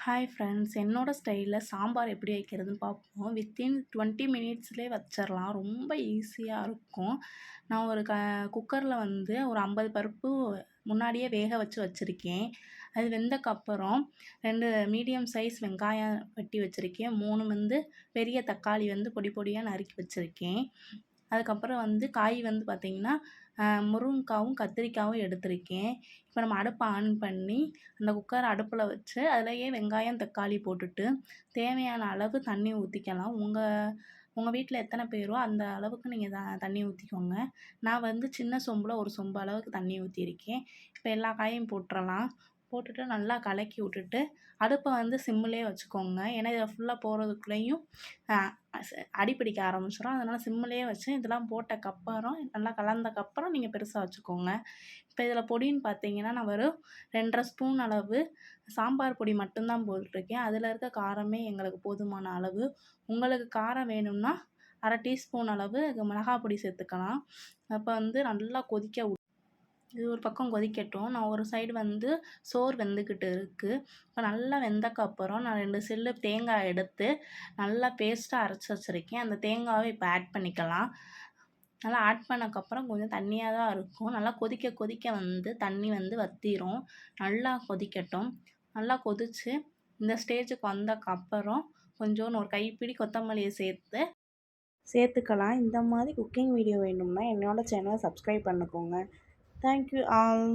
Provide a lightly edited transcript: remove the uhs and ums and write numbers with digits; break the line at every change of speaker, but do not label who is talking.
Hi friends, என்னோட ஸ்டைலில் சாம்பார் எப்படி வைக்கிறதுன்னு பார்ப்போம். வித்தின் 20 மினிட்ஸ்லேயே வச்சிடலாம். ரொம்ப ஈஸியாக இருக்கும். நான் ஒரு குக்கரில் வந்து ஒரு 50 பருப்பு முன்னாடியே வேக வச்சுருக்கேன். அது வெந்தக்கப்புறம் 2 மீடியம் சைஸ் வெங்காயம் வெட்டி வச்சுருக்கேன். 3 வந்து பெரிய தக்காளி வந்து பொடி பொடியாக நறுக்கி வச்சுருக்கேன். அதுக்கப்புறம் வந்து காய் வந்து பார்த்திங்கன்னா முருங்கைக்காவும் கத்திரிக்காயும் எடுத்திருக்கேன். இப்போ நம்ம அடுப்பை ஆன் பண்ணி அந்த குக்கரை அடுப்பில் வச்சு அதிலேயே வெங்காயம் தக்காளி போட்டுட்டு தேவையான அளவு தண்ணி ஊற்றிக்கலாம். உங்கள் வீட்டில் எத்தனை பேரோ அந்த அளவுக்கு நீங்கள் தண்ணி ஊற்றிக்கோங்க. நான் வந்து சின்ன சொம்பில் ஒரு சொம்பு அளவுக்கு தண்ணி ஊற்றிருக்கேன். இப்போ எல்லா காயும் போட்டுறலாம். போட்டுட்டு நல்லா கலக்கி விட்டுட்டு அடுப்பை வந்து சிம்மிலே வச்சுக்கோங்க. ஏன்னா இதில் ஃபுல்லாக போகிறதுக்குள்ளேயும் அடி பிடிக்க ஆரம்பிச்சிடும். அதனால் சிம்மிலே வச்சு இதெல்லாம் போட்டக்கப்புறம் நல்லா கலந்தக்கப்புறம் நீங்கள் பெருசாக வச்சுக்கோங்க. இப்போ இதில் பொடின்னு பார்த்தீங்கன்னா நான் வெறும் 2½ ஸ்பூன் அளவு சாம்பார் பொடி மட்டும்தான் போட்டிருக்கேன். அதில் இருக்க காரமே எங்களுக்கு போதுமான அளவு. உங்களுக்கு காரம் வேணும்னா 1/2 டீஸ்பூன் அளவு மிளகாய் பொடி சேர்த்துக்கலாம். அப்போ வந்து நல்லா இது ஒரு பக்கம் கொதிக்கட்டும். நான் ஒரு சைடு வந்து சோறு வெந்துக்கிட்டு இருக்குது. இப்போ நல்லா வெந்தக்கப்புறம் நான் 2 சில்லு தேங்காய் எடுத்து நல்லா பேஸ்ட்டாக அரைச்சி வச்சுருக்கேன். அந்த தேங்காவை இப்போ ஆட் பண்ணிக்கலாம். நல்லா ஆட் பண்ணக்கப்புறம் கொஞ்சம் தண்ணியாக தான் இருக்கும். நல்லா கொதிக்க கொதிக்க வந்து தண்ணி வந்து வற்றிரும். நல்லா கொதிக்கட்டும். நல்லா கொதித்து இந்த ஸ்டேஜுக்கு வந்தக்கப்புறம் கொஞ்சோன்னு ஒரு கைப்பிடி கொத்தமல்லியை சேர்த்துக்கலாம். இந்த மாதிரி குக்கிங் வீடியோ வேணும்னா என்னோட சேனலை சப்ஸ்கிரைப் பண்ணிக்கோங்க. Thank you all.